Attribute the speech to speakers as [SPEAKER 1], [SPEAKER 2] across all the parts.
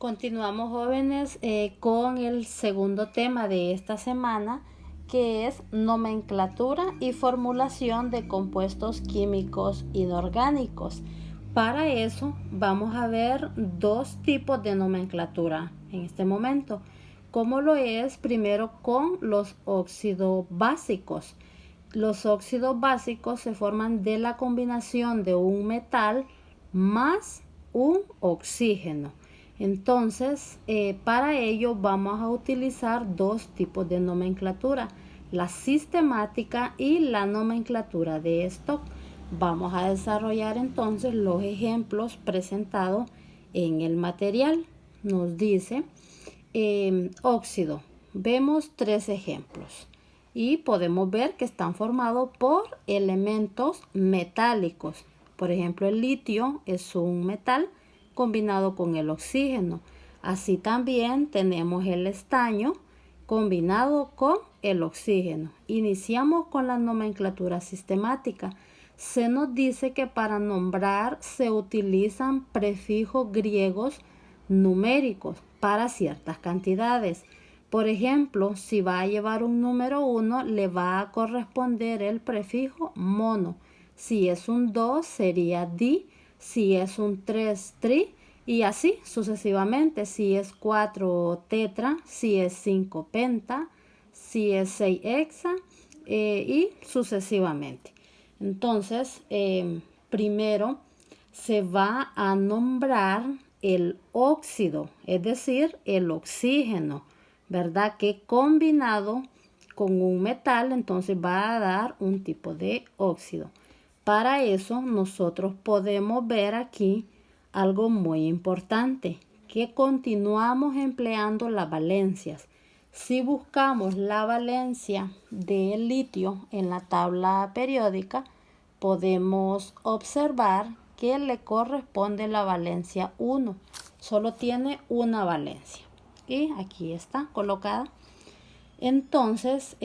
[SPEAKER 1] Continuamos, jóvenes, con el segundo tema de esta semana, que es nomenclatura y formulación de compuestos químicos inorgánicos. Para eso vamos a ver dos tipos de nomenclatura en este momento, como lo es primero con los óxidos básicos. Los óxidos básicos se forman de la combinación de un metal más un oxígeno. Entonces, para ello vamos a utilizar dos tipos de nomenclatura, la sistemática y la nomenclatura de stock. Vamos a desarrollar entonces los ejemplos presentados en el material. Nos dice óxido. Vemos tres ejemplos y podemos ver que están formados por elementos metálicos. Por ejemplo, el litio es un metal combinado con el oxígeno. Así también tenemos el estaño combinado con el oxígeno. Iniciamos con la nomenclatura sistemática. Se nos dice que para nombrar se utilizan prefijos griegos numéricos para ciertas cantidades. Por ejemplo, si va a llevar un número 1, le va a corresponder el prefijo mono. Si es un 2, sería di. Si es un 3, tri. Y así sucesivamente. Si es 4, tetra. Si es 5, penta. Si es 6, hexa. Y sucesivamente. Entonces, primero se va a nombrar el óxido, es decir, el oxígeno, ¿verdad? Que combinado con un metal, entonces va a dar un tipo de óxido. Para eso nosotros podemos ver aquí algo muy importante, que continuamos empleando las valencias. Si buscamos la valencia del litio en la tabla periódica, podemos observar que le corresponde la valencia 1. Solo tiene una valencia. Y aquí está colocada. Entonces,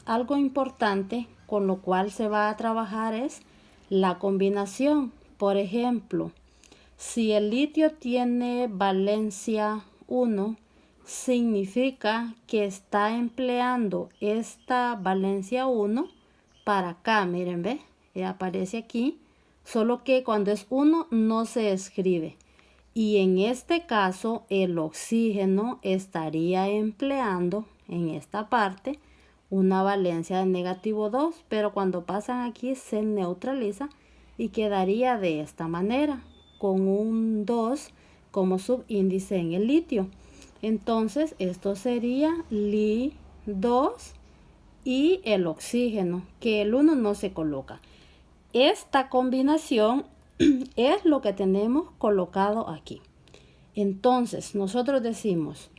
[SPEAKER 1] algo importante con lo cual se va a trabajar es la combinación. Por ejemplo, si el litio tiene valencia 1, significa que está empleando esta valencia 1 para acá. Miren, ve, aparece aquí. Solo que cuando es 1 no se escribe. Y en este caso el oxígeno estaría empleando en esta parte una valencia de negativo 2, pero cuando pasan aquí se neutraliza y quedaría de esta manera, con un 2 como subíndice en el litio. Entonces esto sería Li2 y el oxígeno, que el 1 no se coloca. Esta combinación es lo que tenemos colocado aquí. Entonces nosotros decimos,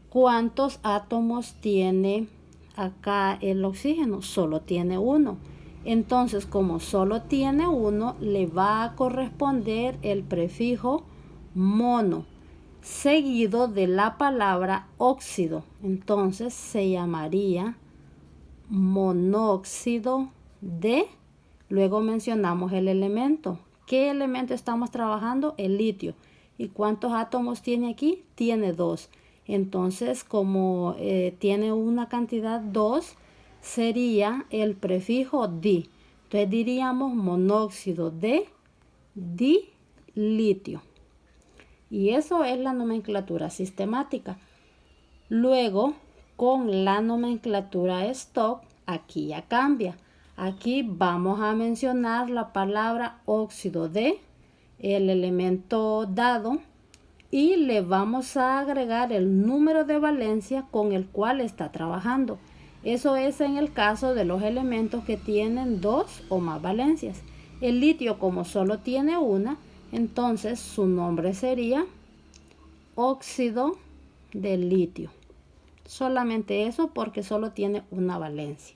[SPEAKER 1] ¿cuántos átomos tiene acá el oxígeno? Solo tiene uno. Entonces, como solo tiene uno, le va a corresponder el prefijo mono, seguido de la palabra óxido. Entonces se llamaría monóxido de. Luego mencionamos el elemento. ¿Qué elemento estamos trabajando? El litio. ¿Y cuántos átomos tiene aquí? Tiene 2. Entonces, como tiene una cantidad 2, sería el prefijo di. Entonces diríamos monóxido de dilitio. Y eso es la nomenclatura sistemática. Luego, con la nomenclatura stock, aquí ya cambia. Aquí vamos a mencionar la palabra óxido de, el elemento dado, y le vamos a agregar el número de valencia con el cual está trabajando. Eso es en el caso de los elementos que tienen 2 o más valencias. El litio, como solo tiene una, entonces su nombre sería óxido de litio. Solamente eso, porque solo tiene una valencia.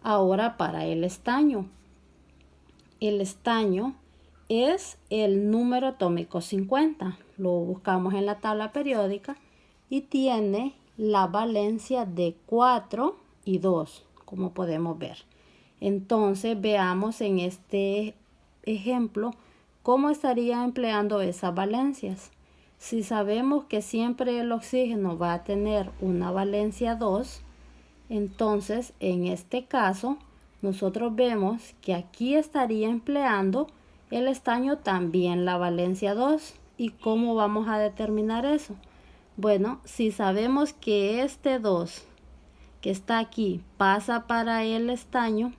[SPEAKER 1] Ahora para el estaño. El estaño es el número atómico 50. Lo buscamos en la tabla periódica y tiene la valencia de 4 y 2, como podemos ver. Entonces veamos en este ejemplo cómo estaría empleando esas valencias. Si sabemos que siempre el oxígeno va a tener una valencia 2, entonces en este caso nosotros vemos que aquí estaría empleando el estaño también la valencia 2. ¿Y cómo vamos a determinar eso? Bueno, si sabemos que este 2 que está aquí pasa para el estaño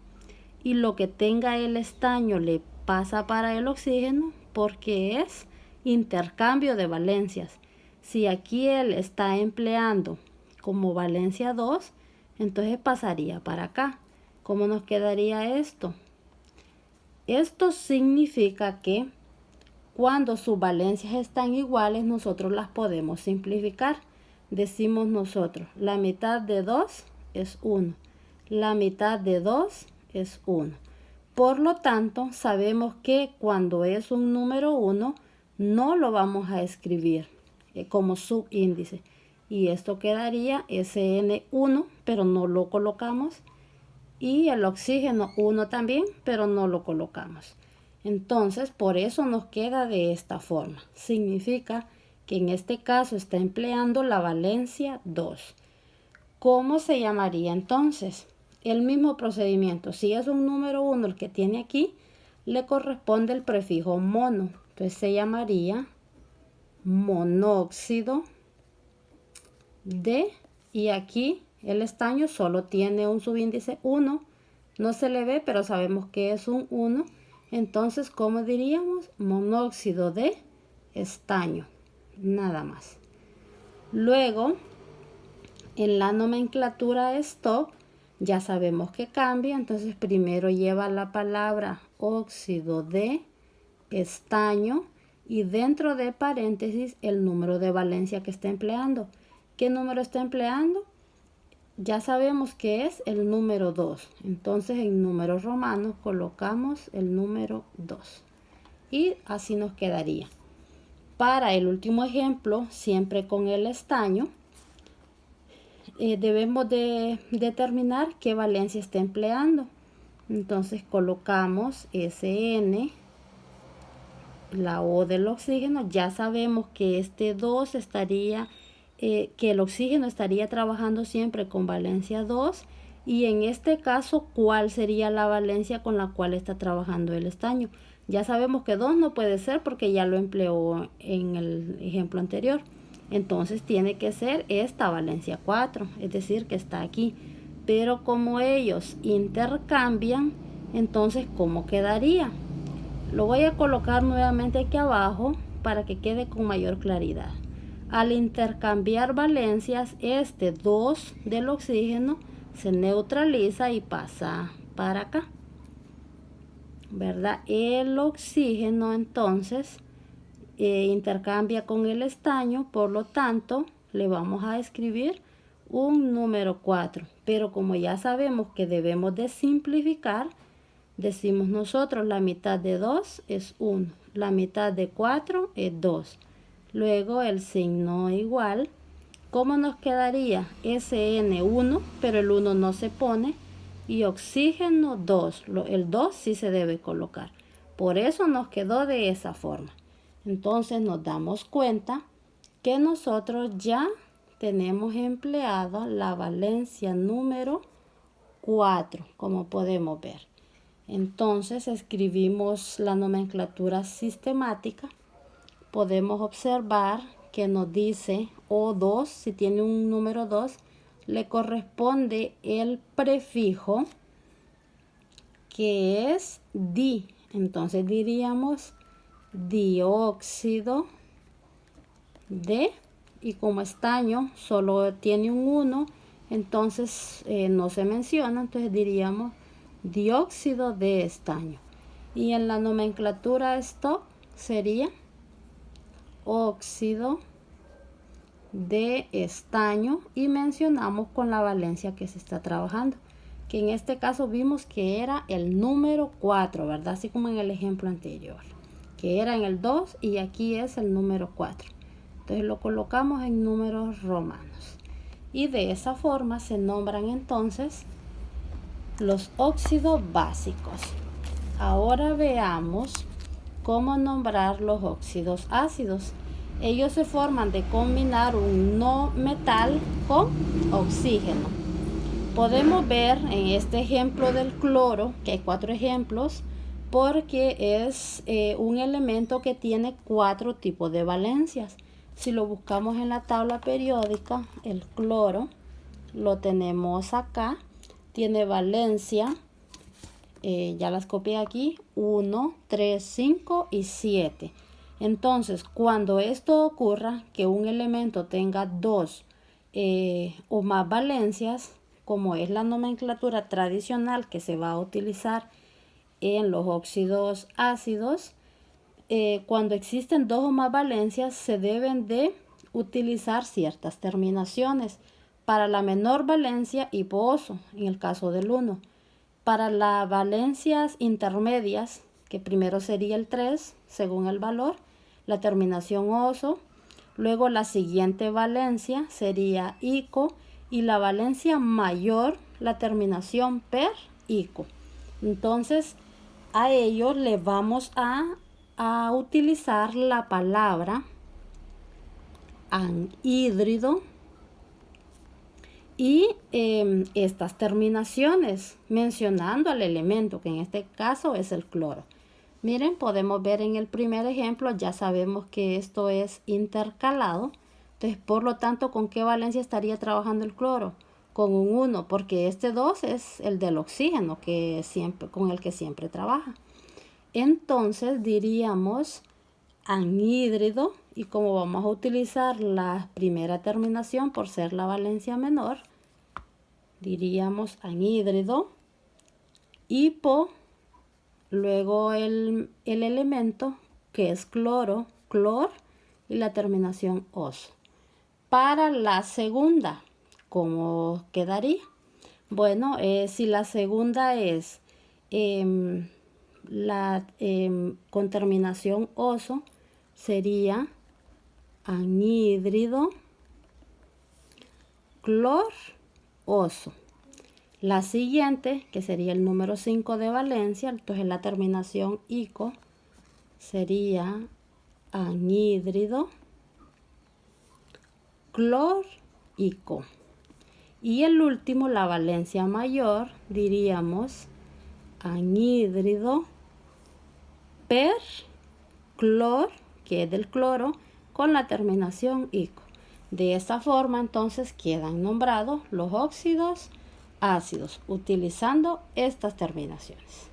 [SPEAKER 1] y lo que tenga el estaño le pasa para el oxígeno, porque es intercambio de valencias. Si aquí él está empleando como valencia 2, entonces pasaría para acá. ¿Cómo nos quedaría esto? Esto significa que cuando sus valencias están iguales, nosotros las podemos simplificar. Decimos nosotros, la mitad de 2 es 1. La mitad de 2 es 1. Por lo tanto, sabemos que cuando es un número 1, no lo vamos a escribir como subíndice. Y esto quedaría SN1, pero no lo colocamos. Y el oxígeno 1 también, pero no lo colocamos. Entonces, por eso nos queda de esta forma. Significa que en este caso está empleando la valencia 2. ¿Cómo se llamaría entonces? El mismo procedimiento. Si es un número 1 el que tiene aquí, le corresponde el prefijo mono. Entonces se llamaría monóxido de, y aquí el estaño solo tiene un subíndice 1. No se le ve, pero sabemos que es un 1. Entonces, ¿cómo diríamos? Monóxido de estaño. Nada más. Luego, en la nomenclatura stop, ya sabemos que cambia. Entonces, primero lleva la palabra óxido de estaño y dentro de paréntesis el número de valencia que está empleando. ¿Qué número está empleando? Ya sabemos que es el número 2. Entonces en números romanos colocamos el número 2. Y así nos quedaría. Para el último ejemplo, siempre con el estaño, debemos de determinar qué valencia está empleando. Entonces colocamos SN, la O del oxígeno. Ya sabemos que este 2 estaría... que el oxígeno estaría trabajando siempre con valencia 2 y en este caso, ¿cuál sería la valencia con la cual está trabajando el estaño? Ya sabemos que 2 no puede ser porque ya lo empleó en el ejemplo anterior. Entonces tiene que ser esta valencia 4, es decir, que está aquí. Pero como ellos intercambian, entonces, ¿cómo quedaría? Lo voy a colocar nuevamente aquí abajo para que quede con mayor claridad. Al intercambiar valencias, este 2 del oxígeno se neutraliza y pasa para acá, ¿verdad? El oxígeno entonces intercambia con el estaño, por lo tanto le vamos a escribir un número 4. Pero como ya sabemos que debemos de simplificar, decimos nosotros la mitad de 2 es 1, la mitad de 4 es 2. Luego el signo igual. ¿Cómo nos quedaría? SN1, pero el 1 no se pone. Y oxígeno 2. El 2 sí se debe colocar. Por eso nos quedó de esa forma. Entonces nos damos cuenta que nosotros ya tenemos empleado la valencia número 4, como podemos ver. Entonces escribimos la nomenclatura sistemática. Podemos observar que nos dice O2, si tiene un número 2, le corresponde el prefijo que es di. Entonces diríamos dióxido de, y como estaño solo tiene un 1, entonces no se menciona, entonces diríamos dióxido de estaño. Y en la nomenclatura stop sería óxido de estaño y mencionamos con la valencia que se está trabajando, que en este caso vimos que era el número 4, ¿verdad? Así como en el ejemplo anterior, que era en el 2 y aquí es el número 4. Entonces lo colocamos en números romanos y de esa forma se nombran entonces los óxidos básicos. Ahora veamos cómo nombrar los óxidos ácidos. Ellos se forman de combinar un no metal con oxígeno. Podemos ver en este ejemplo del cloro, que hay 4 ejemplos, porque es un elemento que tiene 4 tipos de valencias. Si lo buscamos en la tabla periódica, el cloro lo tenemos acá, tiene valencia, ya las copié aquí, 1, 3, 5 y 7. Entonces, cuando esto ocurra, que un elemento tenga 2 o más valencias, como es la nomenclatura tradicional que se va a utilizar en los óxidos ácidos, cuando existen 2 o más valencias se deben de utilizar ciertas terminaciones. Para la menor valencia, hiposo, en el caso del 1. Para las valencias intermedias, que primero sería el 3, según el valor, la terminación oso. Luego la siguiente valencia sería ico y la valencia mayor, la terminación per ico. Entonces, a ello le vamos a utilizar la palabra anhídrido y estas terminaciones mencionando al elemento, que en este caso es el cloro. Miren, podemos ver en el primer ejemplo, ya sabemos que esto es intercalado. Entonces, por lo tanto, ¿con qué valencia estaría trabajando el cloro? Con un 1, porque este 2 es el del oxígeno, con el que siempre trabaja. Entonces, diríamos anhídrido, y como vamos a utilizar la primera terminación por ser la valencia menor, diríamos anhídrido, hipo, luego el elemento que es cloro, clor, y la terminación oso. Para la segunda, ¿cómo quedaría? Bueno, si la segunda es con terminación oso, sería anhídrido, clor, oso. La siguiente, que sería el número 5 de valencia, entonces la terminación ico, sería anhídrido, clor, ico. Y el último, la valencia mayor, diríamos anhídrido, per, clor, que es del cloro, con la terminación ico. De esta forma, entonces, quedan nombrados los óxidos ácidos utilizando estas terminaciones.